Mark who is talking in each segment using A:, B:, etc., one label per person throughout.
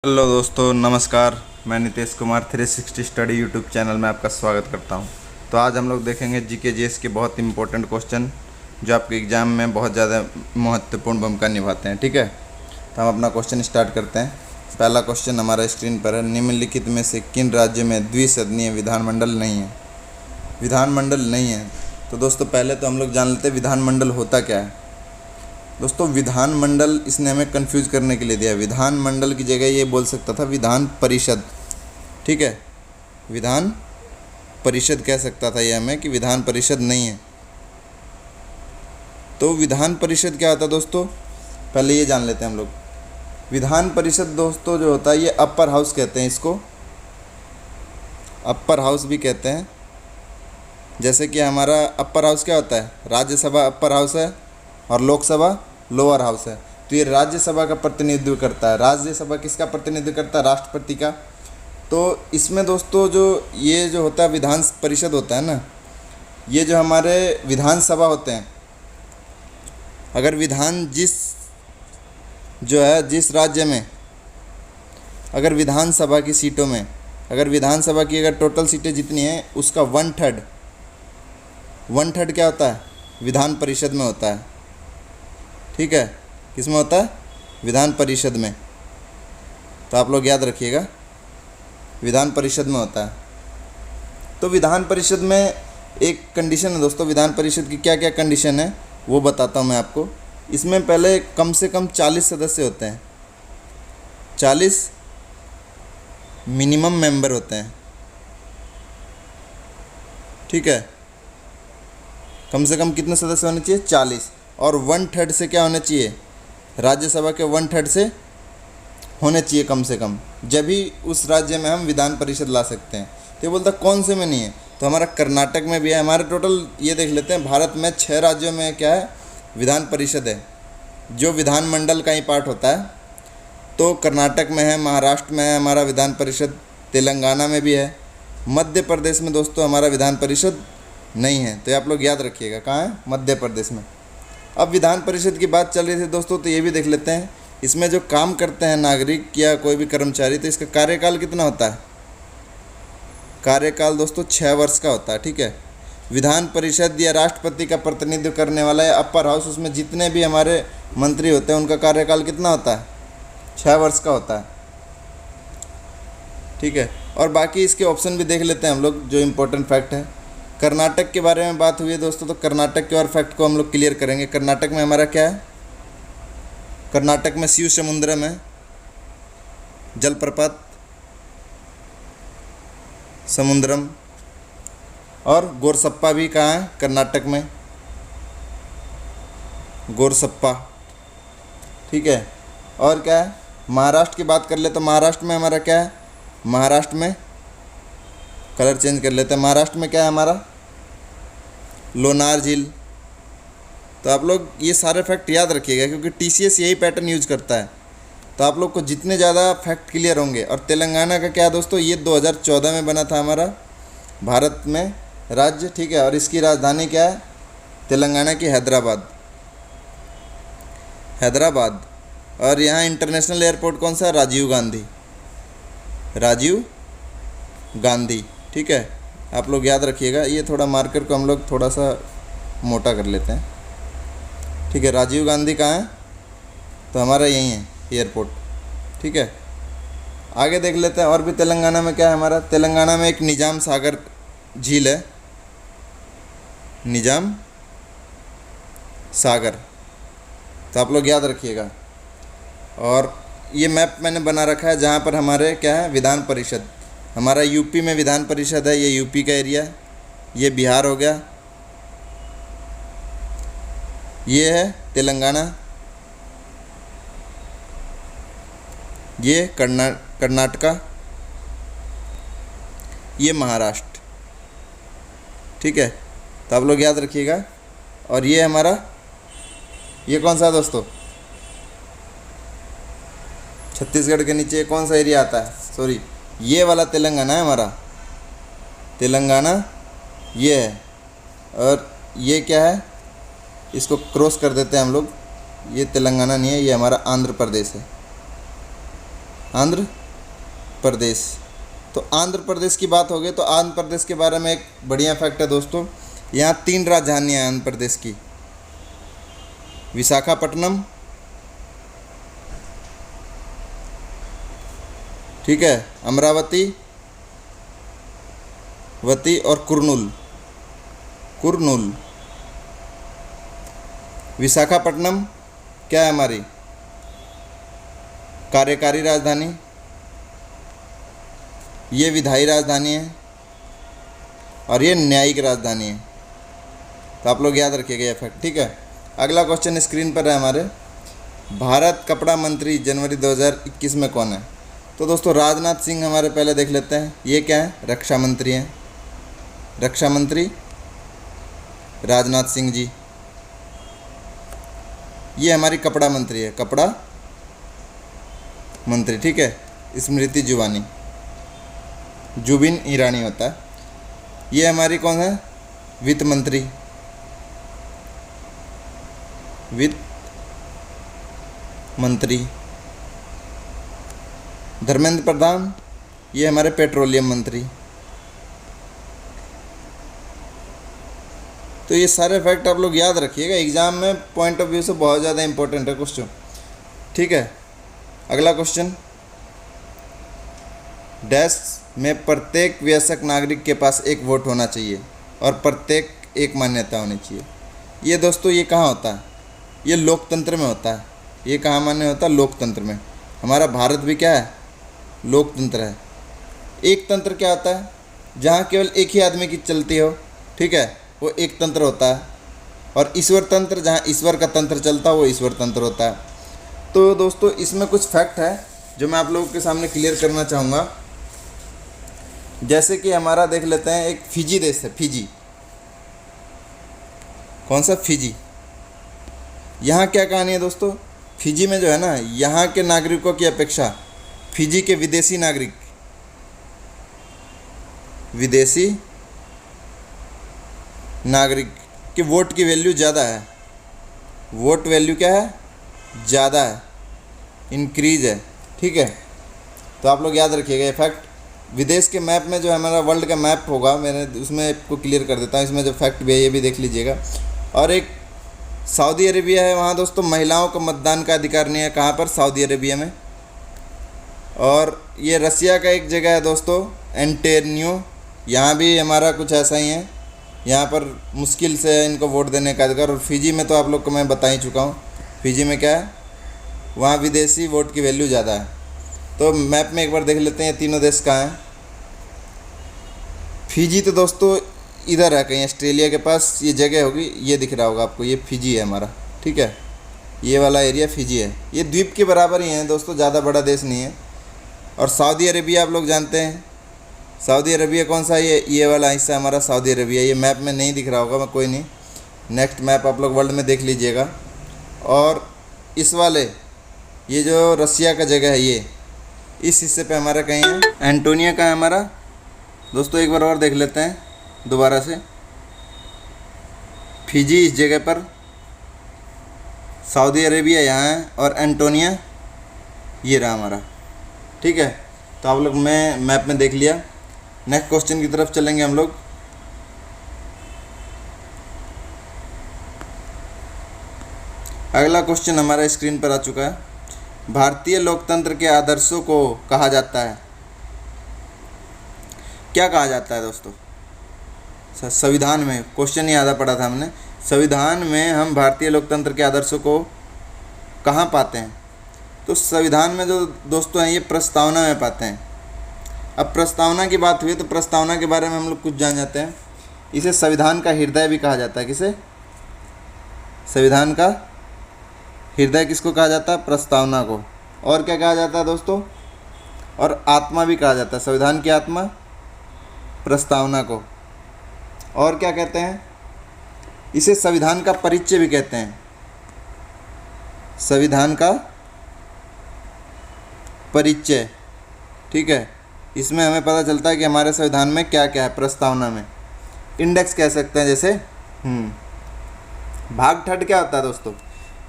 A: Hello दोस्तों, नमस्कार। मैं Nitesh Kumar 360 study YouTube channel में आपका स्वागत करता हूं। तो आज हम लोग देखेंगे जीके जीएस के बहुत इंपॉर्टेंट क्वेश्चन जो आपके एग्ज़ाम में बहुत ज़्यादा महत्वपूर्ण भूमिका निभाते हैं। ठीक है, तो हम अपना क्वेश्चन स्टार्ट करते हैं। पहला क्वेश्चन हमारा स्क्रीन पर है। निम्नलिखित में से किन राज्यों में द्विसदनीय विधानमंडल नहीं है? विधानमंडल नहीं है तो दोस्तों पहले तो हम लोग जान लेते हैं विधानमंडल होता क्या है। दोस्तों विधानमंडल इसने हमें कंफ्यूज करने के लिए दिया। विधानमंडल की जगह ये बोल सकता था विधान परिषद। ठीक है, विधान परिषद कह सकता था ये हमें कि विधान परिषद नहीं है। तो विधान परिषद क्या होता है दोस्तों, पहले ये जान लेते हैं हम लोग। विधान परिषद दोस्तों जो होता है ये अपर हाउस कहते हैं, इसको अपर हाउस भी कहते हैं। जैसे कि हमारा अपर हाउस क्या होता है, राज्यसभा अपर हाउस है और लोकसभा लोअर हाउस है। तो ये राज्यसभा का प्रतिनिधित्व करता है। राज्यसभा किसका प्रतिनिधित्व करता है? राष्ट्रपति का। तो इसमें दोस्तों जो ये जो होता है विधान परिषद होता है ना, ये जो हमारे विधानसभा होते हैं, अगर विधान जिस राज्य में अगर विधानसभा की सीटों में अगर विधानसभा की अगर टोटल सीटें जितनी हैं उसका वन थर्ड क्या होता है? विधान परिषद में होता है। ठीक है, किस में होता है? विधान परिषद में। तो आप लोग याद रखिएगा, विधान परिषद में होता है। तो विधान परिषद में एक कंडीशन है दोस्तों। विधान परिषद की क्या क्या कंडीशन है वो बताता हूँ मैं आपको। इसमें पहले कम से कम 40 सदस्य होते हैं। 40 मिनिमम मेंबर होते हैं। ठीक है, कम से कम कितने सदस्य होने चाहिए? 40। और वन थर्ड से क्या होना चाहिए? राज्यसभा के वन थर्ड से होने चाहिए कम से कम, जब भी उस राज्य में हम विधान परिषद ला सकते हैं। तो ये बोलता कौन से में नहीं है? तो हमारा कर्नाटक में भी है। हमारे टोटल ये देख लेते हैं, भारत में 6 राज्यों में क्या है? विधान परिषद है, जो विधानमंडल का ही पार्ट होता है। तो कर्नाटक में है, महाराष्ट्र में है हमारा विधान परिषद, तेलंगाना में भी है, मध्य प्रदेश में दोस्तों हमारा विधान परिषद नहीं है। तो आप लोग याद रखिएगा, कहाँ है? मध्य प्रदेश में। अब विधान परिषद की बात चल रही थी दोस्तों, तो ये भी देख लेते हैं। इसमें जो काम करते हैं नागरिक या कोई भी कर्मचारी, तो इसका कार्यकाल कितना होता है? कार्यकाल दोस्तों 6 वर्ष का होता है। ठीक है, विधान परिषद या राष्ट्रपति का प्रतिनिधित्व करने वाला है अपर हाउस, उसमें जितने भी हमारे मंत्री होते हैं उनका कार्यकाल कितना होता है? 6 वर्ष का होता है। ठीक है, और बाकी इसके ऑप्शन भी देख लेते हैं हम लोग, जो इम्पोर्टेंट फैक्ट है। कर्नाटक के बारे में बात हुई है दोस्तों, तो कर्नाटक के और फैक्ट को हम लोग क्लियर करेंगे। कर्नाटक में हमारा क्या है? कर्नाटक में शिव समुद्रम है, जलप्रपात समुद्रम। और गोरसप्पा भी कहाँ है? कर्नाटक में, गोरसप्पा। ठीक है, और क्या है? महाराष्ट्र की बात कर ले तो महाराष्ट्र में हमारा क्या है? महाराष्ट्र में कलर चेंज कर लेते हैं। महाराष्ट्र में क्या है हमारा? लोनार झील। तो आप लोग ये सारे फैक्ट याद रखिएगा, क्योंकि टीसीएस यही पैटर्न यूज करता है। तो आप लोग को जितने ज़्यादा फैक्ट क्लियर होंगे। और तेलंगाना का क्या है दोस्तों? ये 2014 में बना था हमारा भारत में राज्य। ठीक है, और इसकी राजधानी क्या है? तेलंगाना की हैदराबाद। और यहाँ इंटरनेशनल एयरपोर्ट कौन सा? राजीव गांधी। ठीक है, आप लोग याद रखिएगा। ये थोड़ा मार्कर को हम लोग थोड़ा सा मोटा कर लेते हैं। ठीक है, राजीव गांधी कहाँ है? तो हमारा यही है एयरपोर्ट। ठीक है, आगे देख लेते हैं और भी तेलंगाना में क्या है हमारा। तेलंगाना में एक निजाम सागर झील है, निजाम सागर। तो आप लोग याद रखिएगा। और ये मैप मैंने बना रखा है जहाँ पर हमारे क्या है? विधान परिषद। हमारा यूपी में विधान परिषद है, ये यूपी का एरिया। ये बिहार हो गया, ये है तेलंगाना, ये कर्नाटका, ये महाराष्ट्र। ठीक है, तो आप लोग याद रखिएगा। और ये हमारा, ये कौन सा है दोस्तों? छत्तीसगढ़ के नीचे कौन सा एरिया आता है? सॉरी, ये वाला तेलंगाना है हमारा। तेलंगाना ये है, और ये क्या है? इसको क्रॉस कर देते हैं हम लोग। ये तेलंगाना नहीं है, ये हमारा आंध्र प्रदेश है। आंध्र प्रदेश। तो आंध्र प्रदेश की बात हो गई तो आंध्र प्रदेश के बारे में एक बढ़िया फैक्ट है दोस्तों, यहाँ 3 राजधानियाँ हैं आंध्र प्रदेश की, विशाखापट्टनम, ठीक है, अमरावती वती और कुर्नूल। विशाखापट्टनम क्या है हमारी कार्यकारी राजधानी, ये विधायी राजधानी है और ये न्यायिक राजधानी है। तो आप लोग याद रखिएगा ये फैक्ट, ठीक है। अगला क्वेश्चन स्क्रीन पर है हमारे, भारत कपड़ा मंत्री जनवरी 2021 में कौन है? तो दोस्तों राजनाथ सिंह हमारे पहले देख लेते हैं, ये क्या है? रक्षा मंत्री हैं, रक्षा मंत्री राजनाथ सिंह जी। ये हमारी कपड़ा मंत्री है, कपड़ा मंत्री, ठीक है, स्मृति जुबिन ईरानी होता है। ये हमारी कौन है? वित्त मंत्री, वित्त मंत्री धर्मेंद्र प्रधान, ये हमारे पेट्रोलियम मंत्री। तो ये सारे फैक्ट आप लोग याद रखिएगा, एग्जाम में पॉइंट ऑफ व्यू से बहुत ज़्यादा इंपॉर्टेंट है क्वेश्चन, ठीक है। अगला क्वेश्चन, डैश में प्रत्येक वयस्क नागरिक के पास एक वोट होना चाहिए और प्रत्येक एक मान्यता होनी चाहिए। ये दोस्तों ये कहाँ होता है? ये लोकतंत्र में होता है। ये कहाँ मान्य होता है? लोकतंत्र में। हमारा भारत भी क्या है? लोकतंत्र है। एक तंत्र क्या होता है? जहाँ केवल एक ही आदमी की चलती हो, ठीक है, वो एक तंत्र होता है। और ईश्वर तंत्र, जहाँ ईश्वर का तंत्र चलता है, वो ईश्वर तंत्र होता है। तो दोस्तों इसमें कुछ फैक्ट है जो मैं आप लोगों के सामने क्लियर करना चाहूँगा। जैसे कि हमारा देख लेते हैं, एक फिजी देश है, फिजी। कौन सा? फिजी। यहाँ क्या कहानी है दोस्तों? फिजी में जो है ना, यहाँ के नागरिकों की अपेक्षा फिजी के विदेशी नागरिक के वोट की वैल्यू ज़्यादा है। वोट वैल्यू क्या है? ज़्यादा है, इंक्रीज है, ठीक है। तो आप लोग याद रखिएगा ये फैक्ट। विदेश के मैप में जो हमारा वर्ल्ड का मैप होगा, मैंने उसमें आपको क्लियर कर देता हूँ, इसमें जो फैक्ट भी है ये भी देख लीजिएगा। और एक सऊदी अरेबिया है, वहाँ दोस्तों महिलाओं को मतदान का अधिकार नहीं है। कहाँ पर? सऊदी अरेबिया में। और ये रसिया का एक जगह है दोस्तों, एंटेनियो, यहाँ भी हमारा कुछ ऐसा ही है, यहाँ पर मुश्किल से है इनको वोट देने का अधिकार। और फिजी में तो आप लोग को मैं बता ही चुका हूँ, फिजी में क्या है, वहाँ विदेशी वोट की वैल्यू ज़्यादा है। तो मैप में एक बार देख लेते हैं ये तीनों देश कहाँ हैं। फिजी तो दोस्तों इधर है कहीं, ऑस्ट्रेलिया के पास ये जगह होगी, ये दिख रहा होगा आपको, ये फिजी है हमारा, ठीक है। ये वाला एरिया फिजी है। ये द्वीप के बराबर ही है दोस्तों, ज़्यादा बड़ा देश नहीं है। और सऊदी अरेबिया आप लोग जानते हैं, सऊदी अरेबिया कौन सा? ये वाला हिस्सा हमारा सऊदी अरेबिया। ये मैप में नहीं दिख रहा होगा, मैं कोई नहीं, नेक्स्ट मैप आप लोग वर्ल्ड में देख लीजिएगा। और इस वाले ये जो रसिया का जगह है, ये इस हिस्से पे हमारा कहीं है। एंटोनिया का है हमारा दोस्तों, एक बार और देख लेते हैं दोबारा से। फिजी इस जगह पर, सऊदी अरेबिया यहाँ है और एंटोनिया ये रहा हमारा, ठीक है। तो आप लोग मैं मैप में देख लिया। नेक्स्ट क्वेश्चन की तरफ चलेंगे हम लोग। अगला क्वेश्चन हमारा स्क्रीन पर आ चुका है। भारतीय लोकतंत्र के आदर्शों को कहा जाता है, क्या कहा जाता है दोस्तों? संविधान में क्वेश्चन ही आधा पढ़ा था हमने। संविधान में हम भारतीय लोकतंत्र के आदर्शों को कहाँ पाते हैं? तो संविधान में जो दोस्तों हैं, ये प्रस्तावना में पाते हैं। अब प्रस्तावना की बात हुई तो प्रस्तावना के बारे में हम लोग कुछ जान जाते हैं। इसे संविधान का हृदय भी कहा जाता है। किसे? संविधान का हृदय किसको कहा जाता है? प्रस्तावना को। और क्या कहा जाता है दोस्तों? और आत्मा भी कहा जाता है, संविधान की आत्मा प्रस्तावना को। और क्या कहते हैं? इसे संविधान का परिचय भी कहते हैं, संविधान का परिचय, ठीक है। इसमें हमें पता चलता है कि हमारे संविधान में क्या क्या है। प्रस्तावना में इंडेक्स कह सकते हैं, जैसे भाग थर्ड क्या होता है दोस्तों?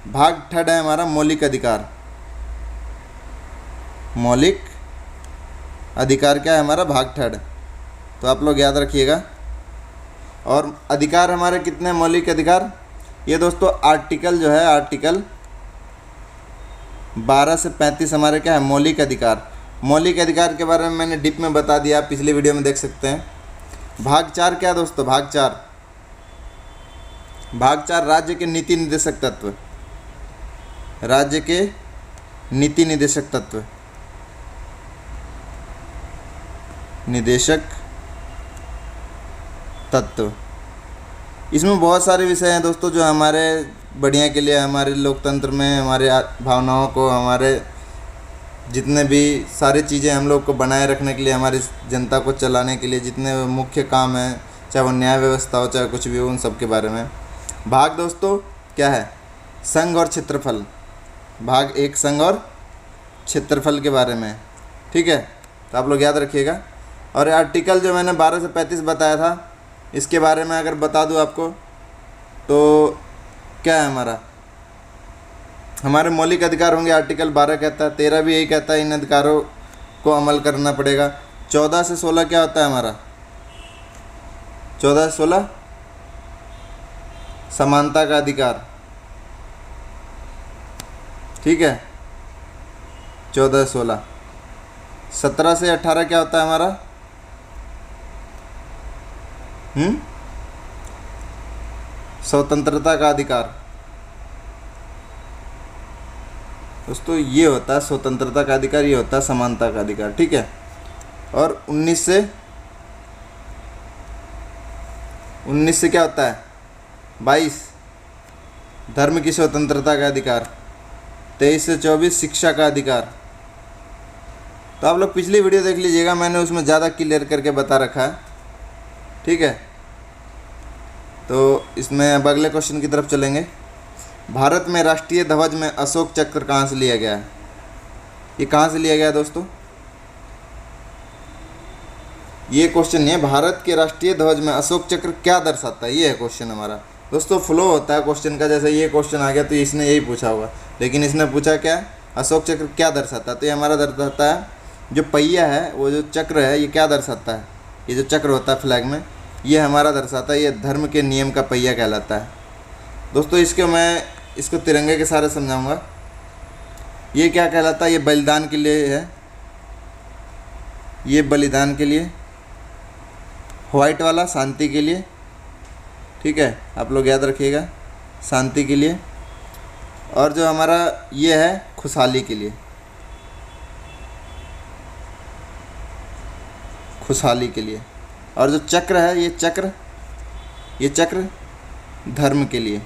A: भाग थर्ड है हमारा मौलिक अधिकार, मौलिक अधिकार क्या है हमारा, भाग थर्ड। तो आप लोग याद रखिएगा। और अधिकार हमारे कितने हैं मौलिक अधिकार, ये दोस्तों आर्टिकल जो है, आर्टिकल 12 से 35 हमारे क्या है, मौलिक अधिकार। मौलिक अधिकार के बारे में मैंने डिप में बता दिया, आप पिछले वीडियो में देख सकते हैं। भाग 4 क्या है दोस्तों, भाग 4, भाग 4 राज्य के नीति निर्देशक तत्व, राज्य के नीति निर्देशक तत्व, निदेशक तत्व। इसमें बहुत सारे विषय हैं दोस्तों जो हमारे बढ़िया के लिए, हमारे लोकतंत्र में हमारे भावनाओं को, हमारे जितने भी सारी चीज़ें हम लोग को बनाए रखने के लिए, हमारी जनता को चलाने के लिए जितने मुख्य काम हैं, चाहे वो न्याय व्यवस्था हो, चाहे कुछ भी हो, उन सब के बारे में। भाग दोस्तों क्या है, संघ और क्षेत्रफल। भाग 1 संघ और क्षेत्रफल के बारे में, ठीक है। तो आप लोग याद रखिएगा। और आर्टिकल जो मैंने 12 से 35 बताया था, इसके बारे में अगर बता दूं आपको तो क्या है हमारे मौलिक अधिकार होंगे, आर्टिकल 12 कहता है। 13 भी यही कहता है, इन अधिकारों को अमल करना पड़ेगा। 14 से 16 क्या होता है हमारा, 14 से 16 समानता का अधिकार, ठीक है। 14 से 16। 17 से 18 क्या होता है हमारा, स्वतंत्रता का अधिकार। दोस्तों ये होता है स्वतंत्रता का अधिकार, ये होता है समानता का अधिकार, ठीक है। और 19 से क्या होता है, 22 धर्म की स्वतंत्रता का अधिकार। 23 से 24 शिक्षा का अधिकार। तो आप लोग पिछली वीडियो देख लीजिएगा, मैंने उसमें ज़्यादा क्लियर करके बता रखा है, ठीक है। तो इसमें अब अगले क्वेश्चन की तरफ चलेंगे। भारत में राष्ट्रीय ध्वज में अशोक चक्र कहाँ से लिया गया है, ये कहाँ से लिया गया है दोस्तों, ये क्वेश्चन है। भारत के राष्ट्रीय ध्वज में अशोक चक्र क्या दर्शाता है, ये है क्वेश्चन हमारा। दोस्तों फ्लो होता है क्वेश्चन का, जैसे ये क्वेश्चन आ गया तो इसने यही पूछा होगा, लेकिन इसने पूछा क्या, अशोक चक्र क्या दर्शाता है। तो ये हमारा दर्शाता है, जो पहिया है, वो जो चक्र है, ये क्या दर्शाता है, ये जो चक्र होता है फ्लैग में, ये हमारा दर्शाता है, ये धर्म के नियम का पहिया कहलाता है। दोस्तों इसको तिरंगे के सारे समझाऊंगा। ये क्या कहलाता है, ये बलिदान के लिए है, ये बलिदान के लिए। व्हाइट वाला शांति के लिए, ठीक है, आप लोग याद रखिएगा, शांति के लिए। और जो हमारा ये है खुशहाली के लिए, खुशहाली के लिए। और जो चक्र है, ये चक्र धर्म के लिए।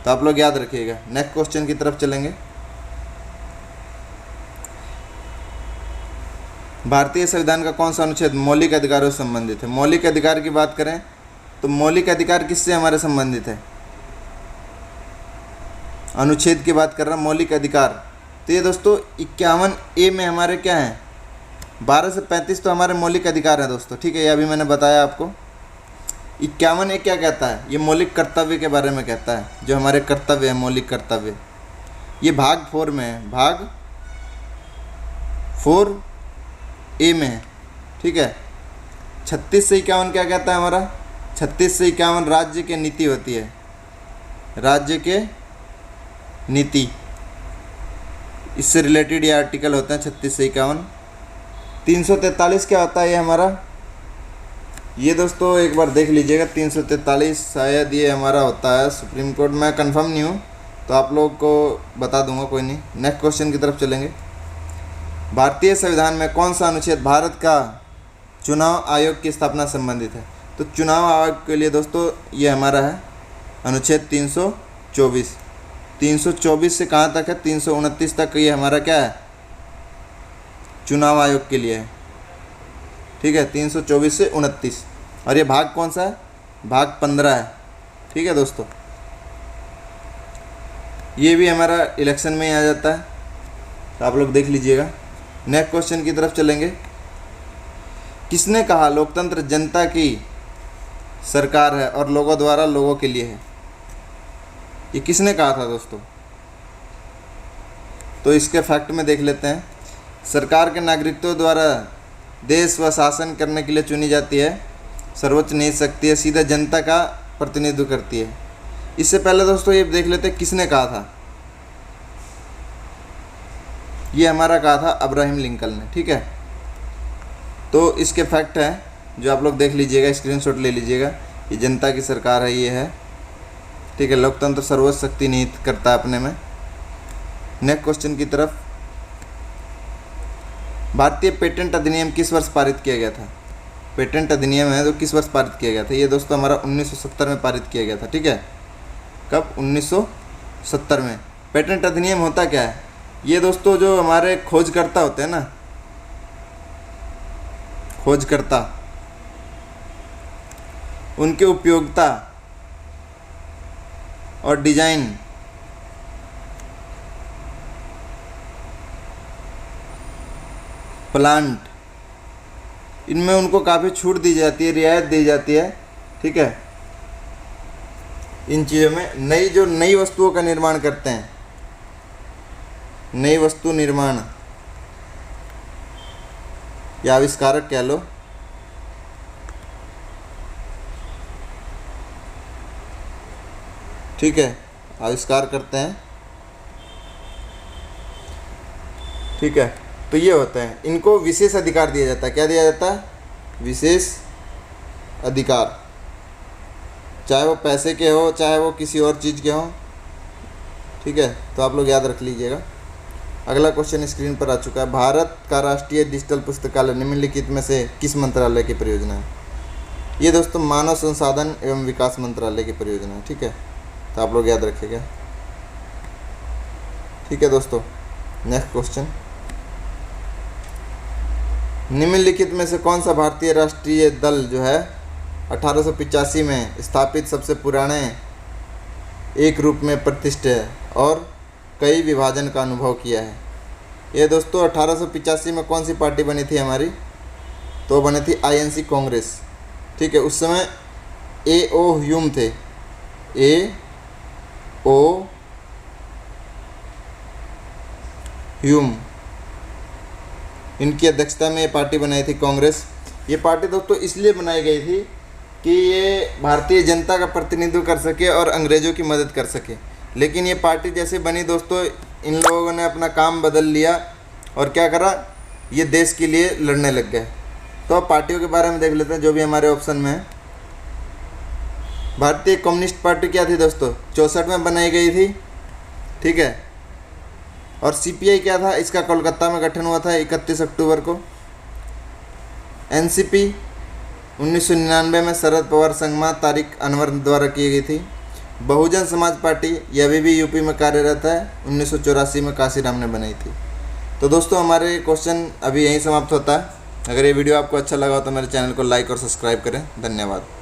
A: तो आप लोग याद रखिएगा। नेक्स्ट क्वेश्चन की तरफ चलेंगे। भारतीय संविधान का कौन सा अनुच्छेद मौलिक अधिकारों से संबंधित है। मौलिक अधिकार की बात करें तो मौलिक अधिकार किससे हमारे संबंधित है, अनुच्छेद की बात कर रहा हूँ, मौलिक अधिकार। तो ये दोस्तों 51A में हमारे क्या हैं, 12 से 35 तो हमारे मौलिक अधिकार हैं दोस्तों, ठीक है। ये अभी मैंने बताया आपको। 51A क्या कहता है, ये मौलिक कर्तव्य के बारे में कहता है, जो हमारे कर्तव्य है, मौलिक कर्तव्य। ये भाग 4 में है, भाग 4A में है, ठीक है। 36 से 51 क्या कहता है हमारा, 36 से 51 राज्य के नीति होती है, राज्य के नीति, इससे रिलेटेड ये आर्टिकल होते हैं 36 से 51। 343 क्या होता है ये हमारा, ये दोस्तों एक बार देख लीजिएगा। 343 शायद ये हमारा होता है सुप्रीम कोर्ट, मैं कंफर्म नहीं हूँ, तो आप लोग को बता दूंगा, कोई नहीं। नेक्स्ट क्वेश्चन की तरफ चलेंगे। भारतीय संविधान में कौन सा अनुच्छेद भारत का चुनाव आयोग की स्थापना संबंधित है। तो चुनाव आयोग के लिए दोस्तों ये हमारा है अनुच्छेद 324। 324 से कहाँ तक है, 329 तक ये हमारा क्या है, चुनाव आयोग के लिए है, ठीक है। 324 से 29। और ये भाग कौन सा है, भाग 15 है, ठीक है दोस्तों। ये भी हमारा इलेक्शन में ही आ जाता है, तो आप लोग देख लीजिएगा। नेक्स्ट क्वेश्चन की तरफ चलेंगे। किसने कहा लोकतंत्र जनता की सरकार है और लोगों द्वारा लोगों के लिए है, ये किसने कहा था दोस्तों। तो इसके फैक्ट में देख लेते हैं। सरकार के नागरिकों द्वारा देश व शासन करने के लिए चुनी जाती है। सर्वोच्च न्याय शक्ति है, सीधा जनता का प्रतिनिधित्व करती है। इससे पहले दोस्तों ये देख लेते हैं किसने कहा था। ये हमारा कहा था अब्राहम लिंकन ने, ठीक है। तो इसके फैक्ट हैं जो आप लोग देख लीजिएगा, स्क्रीनशॉट ले लीजिएगा। ये जनता की सरकार है, ये है, ठीक है। लोकतंत्र सर्वोच्च शक्ति निहित करता है अपने में। नेक्स्ट क्वेश्चन की तरफ, भारतीय पेटेंट अधिनियम किस वर्ष पारित किया गया था? पेटेंट अधिनियम है तो किस वर्ष पारित किया गया था? ये दोस्तों हमारा 1970 में पारित किया गया था, ठीक है। कब? 1970 में। पेटेंट अधिनियम होता क्या है? ये दोस्तों जो हमारे खोजकर्ता होते हैं ना, खोजकर्ता, उनके उपयोगिता और डिजाइन प्लांट, इनमें उनको काफ़ी छूट दी जाती है, रियायत दी जाती है, ठीक है। इन चीज़ों में नई वस्तुओं का निर्माण करते हैं, नई वस्तु निर्माण या आविष्कारक कह लो, ठीक है, आविष्कार करते हैं, ठीक है। तो ये होता है, इनको विशेष अधिकार दिया जाता है। क्या दिया जाता है? विशेष अधिकार, चाहे वो पैसे के हो, चाहे वो किसी और चीज़ के हो, ठीक है। तो आप लोग याद रख लीजिएगा। अगला क्वेश्चन स्क्रीन पर आ चुका है। भारत का राष्ट्रीय डिजिटल पुस्तकालय निम्नलिखित में से किस मंत्रालय की परियोजना है? ये दोस्तों मानव संसाधन एवं विकास मंत्रालय की परियोजना है, ठीक है। तो आप लोग याद रखिएगा, ठीक है दोस्तों। नेक्स्ट क्वेश्चन, निम्नलिखित में से कौन सा भारतीय राष्ट्रीय दल जो है 1885 में स्थापित सबसे पुराने एक रूप में प्रतिष्ठित है और कई विभाजन का अनुभव किया है? ये दोस्तों 1885 में कौन सी पार्टी बनी थी हमारी? तो बनी थी INC कांग्रेस, ठीक है। उस समय A.O. ह्यूम थे, A.O. ह्यूम, इनकी अध्यक्षता में ये पार्टी बनाई थी कांग्रेस। ये पार्टी दोस्तों इसलिए बनाई गई थी कि ये भारतीय जनता का प्रतिनिधित्व कर सके और अंग्रेज़ों की मदद कर सके। लेकिन ये पार्टी जैसे बनी दोस्तों, इन लोगों ने अपना काम बदल लिया और क्या करा, ये देश के लिए लड़ने लग गए। तो अब पार्टियों के बारे में देख लेते हैं जो भी हमारे ऑप्शन में है। भारतीय कम्युनिस्ट पार्टी क्या थी दोस्तों? 64 में बनाई गई थी, ठीक है। और CPI क्या था? इसका कोलकाता में गठन हुआ था 31 अक्टूबर को। NCP 1999 में शरद पवार संगमा तारिक अनवर द्वारा की गई थी। बहुजन समाज पार्टी ये अभी भी यूपी में कार्यरत है, 1984 में काशीराम ने बनाई थी। तो दोस्तों हमारे क्वेश्चन अभी यहीं समाप्त होता है। अगर ये वीडियो आपको अच्छा लगा हो तो मेरे चैनल को लाइक और सब्सक्राइब करें। धन्यवाद।